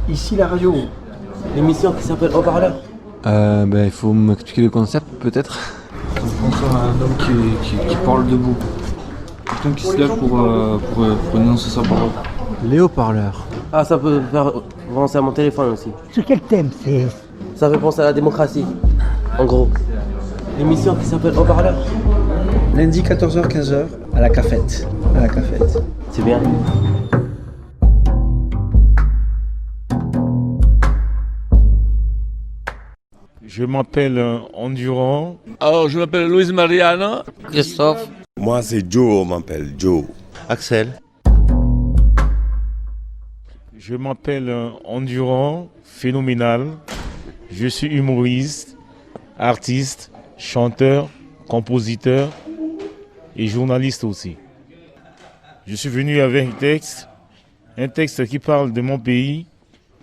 Ici la radio. L'émission qui s'appelle Haut-Parleur. Il faut m'expliquer le concept peut-être. Je pense à un homme qui parle debout. Quelqu'un qui se lève pour énoncer sa parole. Les haut-parleurs. Ah, ça peut faire penser à mon téléphone aussi. Sur quel thème c'est? Ça fait penser à la démocratie, en gros. L'émission qui s'appelle Haut-Parleur. Lundi 14h-15h à la cafette. C'est bien. Je m'appelle Endurant. Alors, je m'appelle Luis Mariano. Christophe. Moi, c'est Joe, on m'appelle Joe. Axel. Je m'appelle Endurant, phénoménal. Je suis humoriste, artiste, chanteur, compositeur et journaliste aussi. Je suis venu avec un texte qui parle de mon pays.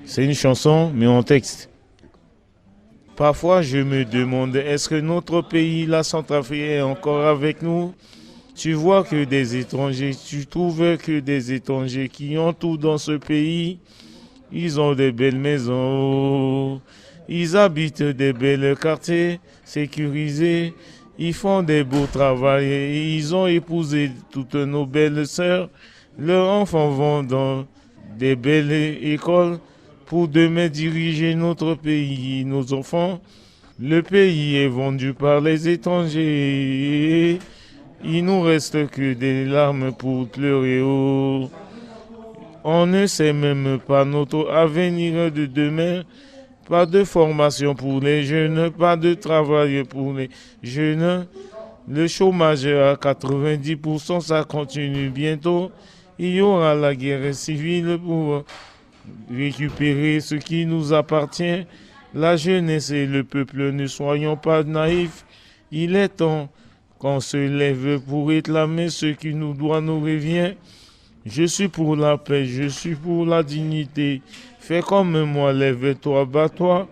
C'est une chanson, mais en texte. Parfois, je me demande, est-ce que notre pays, la Centrafrique, est encore avec nous? Tu vois que des étrangers, tu trouves que des étrangers qui ont tout dans ce pays. Ils ont des belles maisons, ils habitent des belles quartiers sécurisés, ils font des beaux travaux, ils ont épousé toutes nos belles sœurs. Leurs enfants vont dans des belles écoles pour demain diriger notre pays, nos enfants. Le pays est vendu par les étrangers. Il nous reste que des larmes pour pleurer. Oh. On ne sait même pas notre avenir de demain. Pas de formation pour les jeunes, pas de travail pour les jeunes. Le chômage à 90%, ça continue bientôt. Il y aura la guerre civile pour récupérer ce qui nous appartient. La jeunesse et le peuple, ne soyons pas naïfs. Il est temps qu'on se lève pour réclamer ce qui nous doit, nous revient. Je suis pour la paix, je suis pour la dignité. Fais comme moi, lève-toi, bats-toi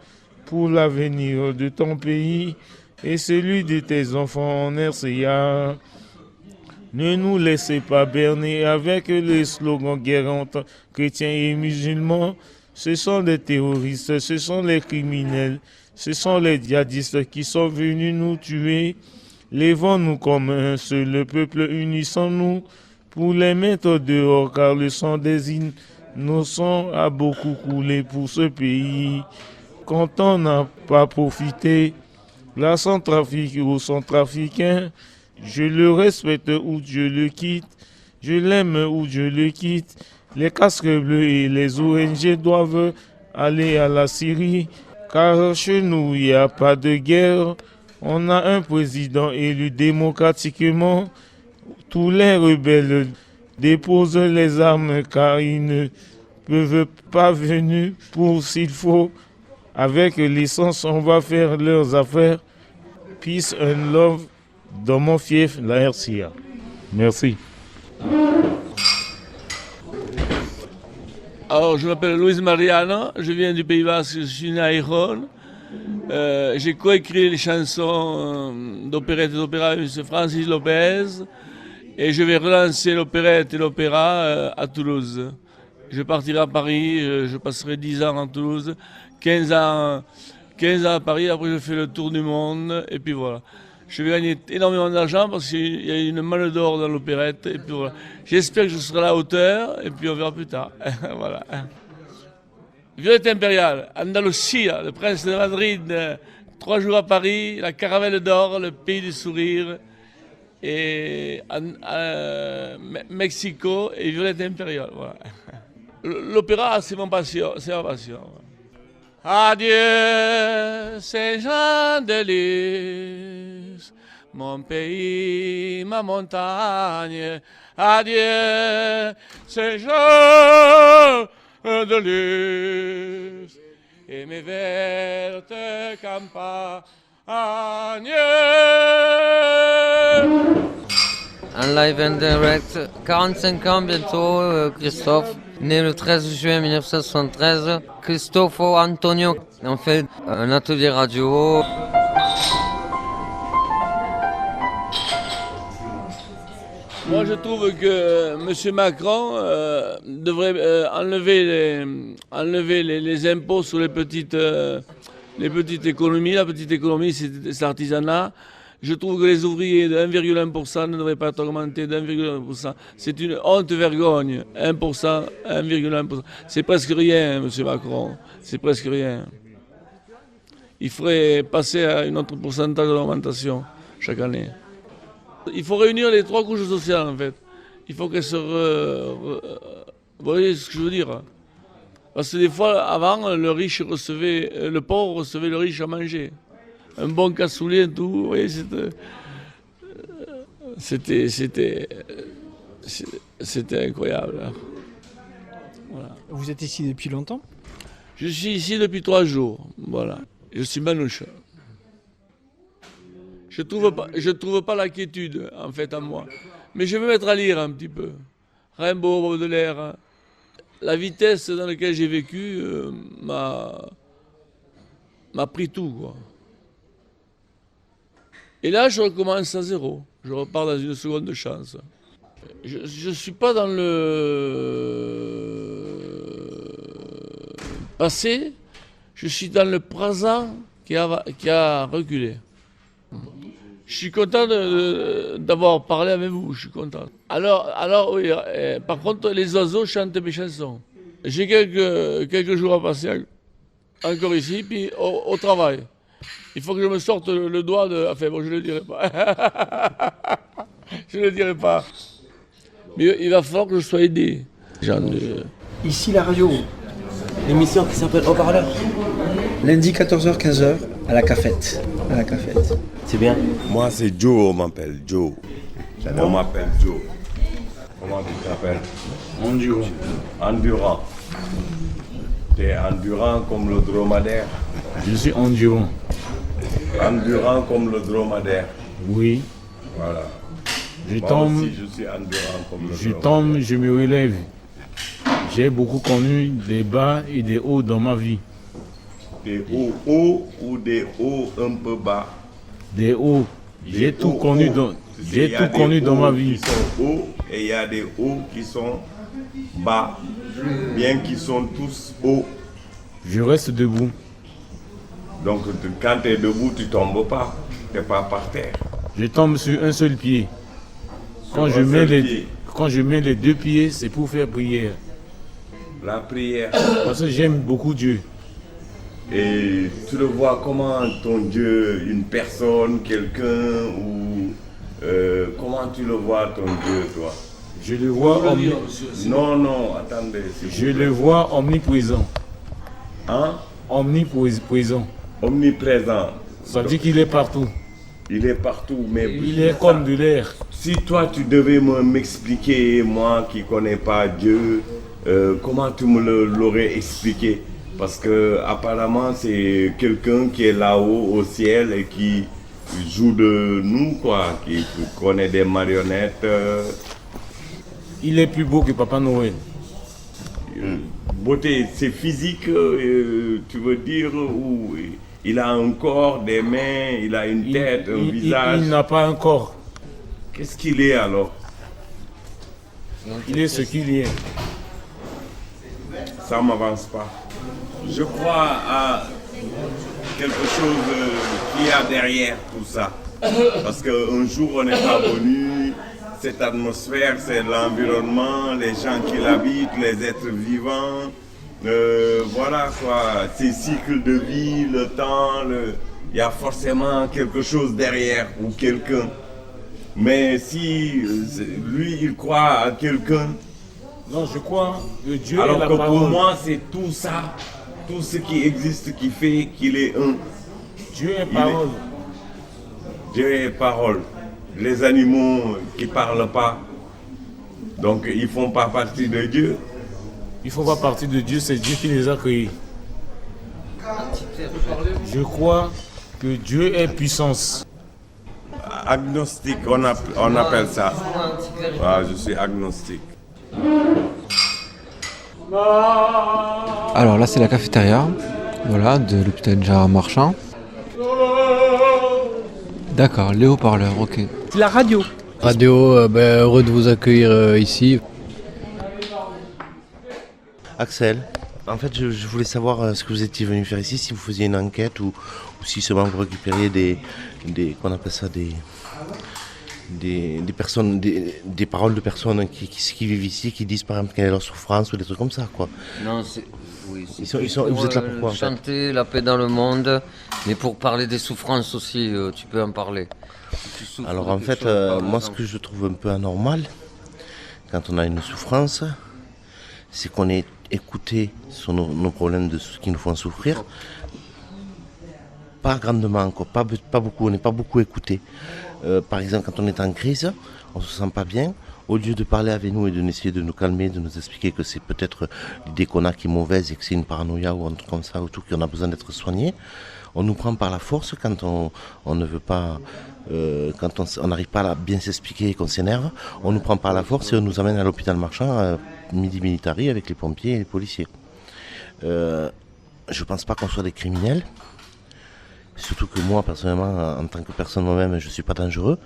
pour l'avenir de ton pays et celui de tes enfants en RCA. Ne nous laissez pas berner avec les slogans guerre entre chrétiens et musulmans. Ce sont des terroristes, ce sont les criminels, ce sont les djihadistes qui sont venus nous tuer. Lèvons-nous comme un seul peuple, unissons-nous pour les mettre dehors, car le sang des innocents a beaucoup coulé pour ce pays. Quand on n'a pas profité, la Centrafrique aux Centrafricains, je le respecte ou je le quitte, je l'aime ou je le quitte. Les casques bleus et les ONG doivent aller à la Syrie, car chez nous il n'y a pas de guerre. On a un président élu démocratiquement. Tous les rebelles déposent les armes car ils ne peuvent pas venir pour s'il faut. Avec l'essence, on va faire leurs affaires. Peace and love dans mon fief, la RCA. Merci. Alors, je m'appelle Luis Mariano, je viens du Pays Basque, je suis né à Gijón. J'ai coécrit les chansons d'opérette et d'opéra avec M. Francis Lopez et je vais relancer l'opérette et l'opéra à Toulouse. Je partirai à Paris, je passerai 10 ans à Toulouse, 15 ans à Paris, après je fais le tour du monde et puis voilà. Je vais gagner énormément d'argent parce qu'il y a une malle d'or dans l'opérette et puis voilà. J'espère que je serai à la hauteur et puis on verra plus tard. Voilà. Violette impériale, Andalusia, le prince de Madrid, 3 jours à Paris, la caravelle d'or, le pays du sourire, et Mexico et Violette impériale. Voilà. L'opéra, c'est ma passion. Adieu, Saint-Jean de Luz, mon pays, ma montagne. Adieu, Saint-Jean de Luz et mes vertes campagnes. Un live and direct, 45 ans bientôt, Christophe, né le 13 juin 1973. Cristofo Antonio, on fait un atelier radio. Moi, je trouve que M. Macron devrait enlever les impôts sur les petites économies. La petite économie, c'est l'artisanat. Je trouve que les ouvriers de 1,1% ne devraient pas être augmentés de 1,1%. C'est une honte vergogne. 1%, 1,1%. C'est presque rien, M. Macron. C'est presque rien. Il faudrait passer à un autre pourcentage d'augmentation chaque année. Il faut réunir les trois couches sociales, en fait. Il faut qu'elles se... Vous voyez ce que je veux dire? Parce que des fois, avant, le pauvre recevait le riche à manger. Un bon cassoulet, tout. Vous voyez, c'était incroyable. Voilà. Vous êtes ici depuis longtemps? Je suis ici depuis 3 jours. Voilà. Je suis manouche. Je trouve pas la quiétude, en fait, en moi. Mais je vais me mettre à lire un petit peu. Rimbaud, Baudelaire. La vitesse dans laquelle j'ai vécu m'a pris tout, quoi. Et là, je recommence à zéro. Je repars dans une seconde chance. Je ne suis pas dans le passé, je suis dans le présent qui a reculé. Je suis content d'avoir parlé avec vous, je suis content. Alors oui, par contre, les oiseaux chantent mes chansons. J'ai quelques jours à passer encore ici, puis au travail. Il faut que je me sorte le doigt de... Enfin bon, je ne le dirai pas. Je ne le dirai pas. Mais il va falloir que je sois aidé. Ici la radio. L'émission qui s'appelle Haut-Parleur. Lundi 14h, 15h à la cafette. C'est bien. Moi, c'est Joe, on m'appelle Joe. On m'appelle Joe. Comment tu t'appelles? Endurant. T'es endurant comme le dromadaire. Je suis endurant. Endurant comme le dromadaire. Oui. Voilà. Je Moi tombe, aussi, je suis endurant comme le je dromadaire. tombe, je me relève. J'ai beaucoup connu des bas et des hauts dans ma vie. Des hauts hauts ou des hauts un peu bas? Des hauts. J'ai tout connu dans ma vie. Qui sont hauts et il y a des hauts qui sont bas, bien qu'ils sont tous hauts. Je reste debout. Donc quand tu es debout, tu tombes pas. Tu n'es pas par terre. Je tombe sur un seul pied. Quand je mets les 2 pieds, c'est pour faire prière. La prière. Parce que j'aime beaucoup Dieu. Et tu le vois comment ton Dieu, une personne, quelqu'un ou comment tu le vois ton Dieu, toi? Je le vois Non, attendez. Je le vois omniprésent. Hein? Omniprésent. Omniprésent. Ça veut dire qu'il est partout. Il est partout, mais Il est comme de l'air. si toi tu devais m'expliquer, moi qui connais pas Dieu, comment tu me l'aurais expliqué? Parce que apparemment c'est quelqu'un qui est là-haut au ciel et qui joue de nous, quoi, qui connaît des marionnettes. Il est plus beau que Papa Noël. Beauté, c'est physique, tu veux dire, ou il a un corps, des mains, il a une tête, un visage. Il n'a pas un corps. Qu'est-ce qu'il est alors? Il est ce qu'il est. Ça ne m'avance pas. Je crois à quelque chose qu'il y a derrière tout ça. Parce qu'un jour, on n'est pas venu, cette atmosphère, c'est l'environnement, les gens qui l'habitent, les êtres vivants. Voilà quoi, ces cycles de vie, le temps, il y a forcément quelque chose derrière ou quelqu'un. Mais si lui, il croit à quelqu'un, Non, je crois que Dieu est alors la que parole. pour moi, c'est tout ça, tout ce qui existe qui fait qu'il est un. Dieu est parole. Dieu est parole. Les animaux qui ne parlent pas, donc ils ne font pas partie de Dieu. Il ne faut pas partir de Dieu, c'est Dieu qui les a créés. Je crois que Dieu est puissance. Agnostique, on appelle ça. Ah, je suis agnostique. Alors là, c'est la cafétéria, voilà, de l'hôpital Gérard Marchand. D'accord, les haut-parleurs, ok. C'est la radio. Radio, heureux de vous accueillir ici. Axel, en fait je voulais savoir ce que vous étiez venu faire ici, si vous faisiez une enquête ou si seulement vous récupériez des qu'on appelle ça, des personnes, des paroles de personnes qui vivent ici, qui disent par exemple quelle est leur souffrance ou des trucs comme ça, quoi. Non, vous êtes là pourquoi, en fait? Chanter la paix dans le monde, mais pour parler des souffrances aussi, tu peux en parler. Alors en fait, moi ce que je trouve un peu anormal, quand on a une souffrance, c'est qu'on est écouté sur nos problèmes de ce qui nous font souffrir. Pas grandement, quoi, pas beaucoup, on n'est pas beaucoup écouté. Par exemple, quand on est en crise, on se sent pas bien. Au lieu de parler avec nous et d'essayer de nous calmer, de nous expliquer que c'est peut-être l'idée qu'on a qui est mauvaise et que c'est une paranoïa ou un truc comme ça, ou tout, qu'on a besoin d'être soigné, on nous prend par la force quand on ne veut pas, quand on n'arrive pas à bien s'expliquer et qu'on s'énerve, on nous prend par la force et on nous amène à l'hôpital marchand, midi militari, avec les pompiers et les policiers. Je pense pas qu'on soit des criminels. Surtout que moi, personnellement, en tant que personne moi-même, je ne suis pas dangereux.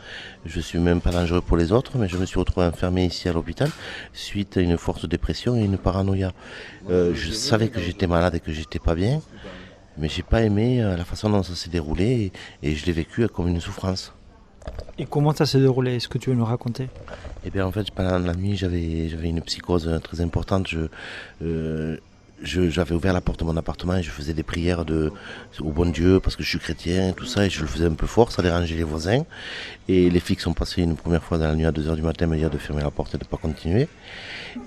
Je ne suis même pas dangereux pour les autres, mais je me suis retrouvé enfermé ici à l'hôpital suite à une forte dépression et une paranoïa. Je savais que j'étais malade et que j'étais pas bien, mais j'ai pas aimé la façon dont ça s'est déroulé et je l'ai vécu comme une souffrance. Et comment ça s'est déroulé? Est-ce que tu veux nous raconter? Eh bien, en fait, pendant la nuit, j'avais une psychose très importante. J'avais ouvert la porte de mon appartement et je faisais des prières au bon Dieu parce que je suis chrétien et tout ça, et je le faisais un peu fort, ça dérangeait les voisins. Et les flics sont passés une première fois dans la nuit à 2h du matin me dire de fermer la porte et de ne pas continuer.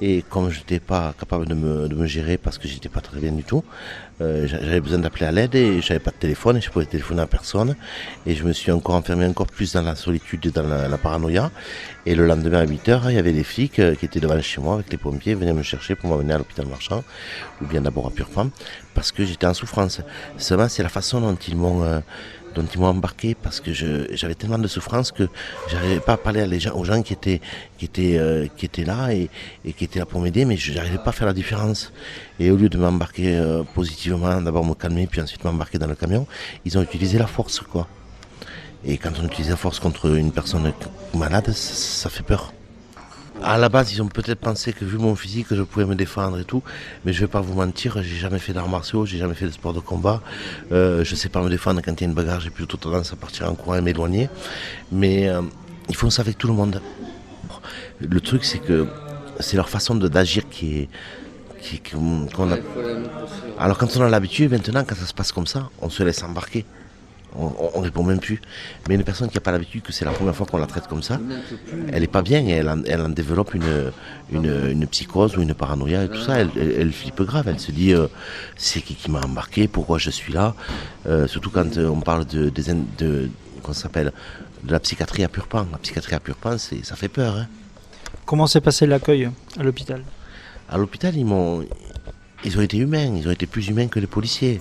Et comme je n'étais pas capable de me gérer parce que j'étais pas très bien du tout, j'avais besoin d'appeler à l'aide et j'avais pas de téléphone et je pouvais téléphoner à personne. Et je me suis encore enfermé encore plus dans la solitude et dans la paranoïa. Et le lendemain à 8h, il y avait des flics qui étaient devant chez moi avec les pompiers, ils venaient me chercher pour m'emmener à l'hôpital marchand, ou bien d'abord à Purpan, parce que j'étais en souffrance. Seulement c'est la façon dont ils m'ont embarqué, parce que j'avais tellement de souffrance que j'arrivais pas à parler aux gens qui étaient là et qui étaient là pour m'aider, mais je n'arrivais pas à faire la différence. Et au lieu de m'embarquer positivement, d'abord me calmer, puis ensuite m'embarquer dans le camion, ils ont utilisé la force, quoi. Et quand on utilise la force contre une personne malade, ça fait peur. À la base, ils ont peut-être pensé que vu mon physique, je pouvais me défendre et tout, mais je vais pas vous mentir, j'ai jamais fait d'arts martiaux, j'ai jamais fait de sport de combat. Je sais pas me défendre quand il y a une bagarre, j'ai plutôt tendance à partir en courant et m'éloigner. Mais ils font ça avec tout le monde. Le truc, c'est que c'est leur façon d'agir qu'on a. Alors quand on a l'habitude, maintenant, quand ça se passe comme ça, on se laisse embarquer. On répond même plus. Mais une personne qui n'a pas l'habitude, que c'est la première fois qu'on la traite comme ça, elle n'est pas bien, elle en développe une psychose ou une paranoïa et tout ça, elle flippe grave, elle se dit c'est qui m'a embarqué, pourquoi je suis là, surtout quand on parle de la psychiatrie à Purpan. La psychiatrie à Purpan, ça fait peur. Hein. Comment s'est passé l'accueil à l'hôpital? À l'hôpital, ils ont été humains, ils ont été plus humains que les policiers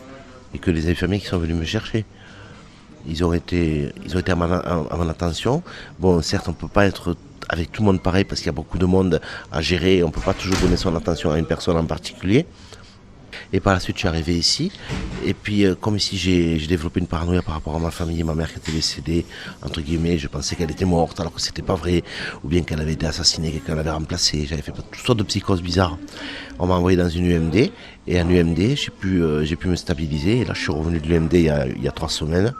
et que les infirmiers qui sont venus me chercher. Ils ont été à mon attention. Bon, certes, on ne peut pas être avec tout le monde pareil parce qu'il y a beaucoup de monde à gérer. On ne peut pas toujours donner son attention à une personne en particulier. Et par la suite, je suis arrivé ici. Et puis, comme ici, j'ai développé une paranoïa par rapport à ma famille. Ma mère qui était décédée, entre guillemets, je pensais qu'elle était morte alors que c'était pas vrai. Ou bien qu'elle avait été assassinée, quelqu'un l'avait remplacée. J'avais fait toutes sortes de psychoses bizarres. On m'a envoyé dans une UMD. Et en UMD, j'ai pu me stabiliser. Et là, je suis revenu de l'UMD il y a 3 semaines.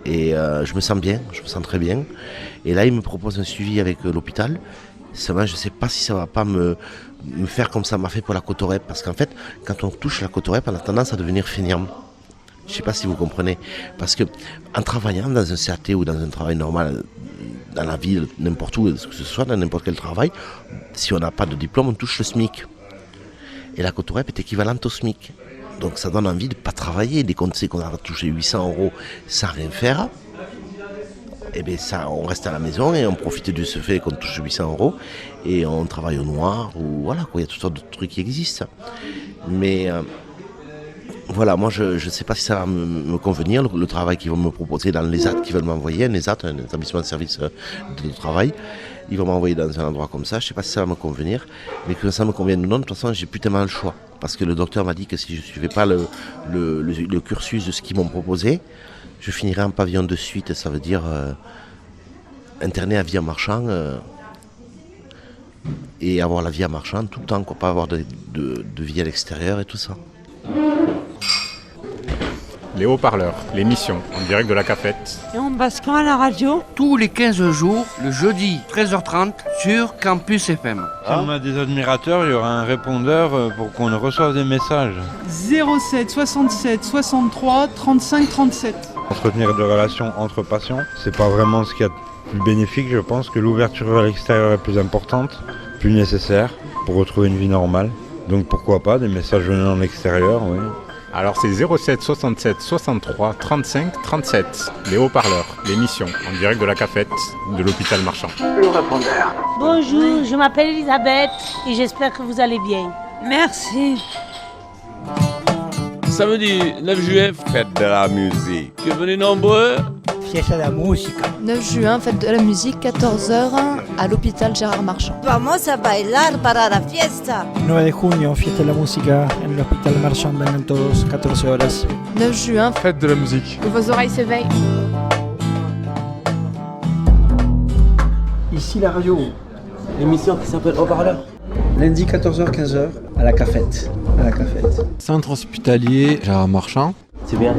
Et je me sens bien, je me sens très bien. Et là, ils me proposent un suivi avec l'hôpital. Seulement, je ne sais pas si ça ne va pas me faire comme ça m'a fait pour la Cotorep. Parce qu'en fait, quand on touche la Cotorep, on a tendance à devenir fainéant. Je ne sais pas si vous comprenez. Parce qu'en travaillant dans un CAT ou dans un travail normal, dans la ville, n'importe où, que ce soit, dans n'importe quel travail, si on n'a pas de diplôme, on touche le SMIC. Et la Cotorep est équivalente au SMIC. Donc ça donne envie de ne pas travailler. Dès qu'on sait qu'on va toucher 800 € sans rien faire, et bien ça, on reste à la maison et on profite de ce fait qu'on touche 800 € et on travaille au noir. Ou voilà, quoi. Il y a toutes sortes de trucs qui existent. Mais voilà, moi je ne sais pas si ça va me convenir, le travail qu'ils vont me proposer dans les ESAT qu'ils veulent m'envoyer, un ESAT, un établissement de service de travail. Ils vont m'envoyer dans un endroit comme ça, je ne sais pas si ça va me convenir, mais que ça me convienne ou non, de toute façon j'ai plus tellement le choix. Parce que le docteur m'a dit que si je ne suivais pas le cursus de ce qu'ils m'ont proposé, je finirais en pavillon de suite, ça veut dire interné à Via-Marchand et avoir la vie à Marchand tout le temps, quoi, pas avoir de vie à l'extérieur et tout ça. Les haut-parleurs, l'émission en direct de la cafette. Et on passe quand à la radio? Tous les 15 jours, le jeudi 13h30 sur Campus FM. Si on a des admirateurs, il y aura un répondeur pour qu'on reçoive des messages. 07 67 63 35 37. Entretenir des relations entre patients, c'est pas vraiment ce qu'il y a de plus bénéfique. Je pense que l'ouverture à l'extérieur est plus importante, plus nécessaire pour retrouver une vie normale. Donc pourquoi pas des messages venant de l'extérieur, oui. Alors c'est 07 67 63 35 37. Les haut-parleurs, l'émission en direct de la cafette de l'hôpital Marchand. Le répondeur. Bonjour, je m'appelle Elisabeth et j'espère que vous allez bien. Merci. Samedi 9 juillet, Fête de la musique. que venez nombreux. Fiesta de la musica. 9 juin, fête de la musique, 14h à l'hôpital Gérard Marchand. Vamos a bailar para la fiesta. 9 de junio, fiesta de la música en el Hospital Marchand, vengan todos, 14 horas. 9 juin, Fête de la musique. que vos oreilles s'éveillent. Ici la radio. L'émission qui s'appelle Haut-Parleur. Lundi 14h-15h à la cafette. Centre hospitalier Gérard Marchand. C'est bien.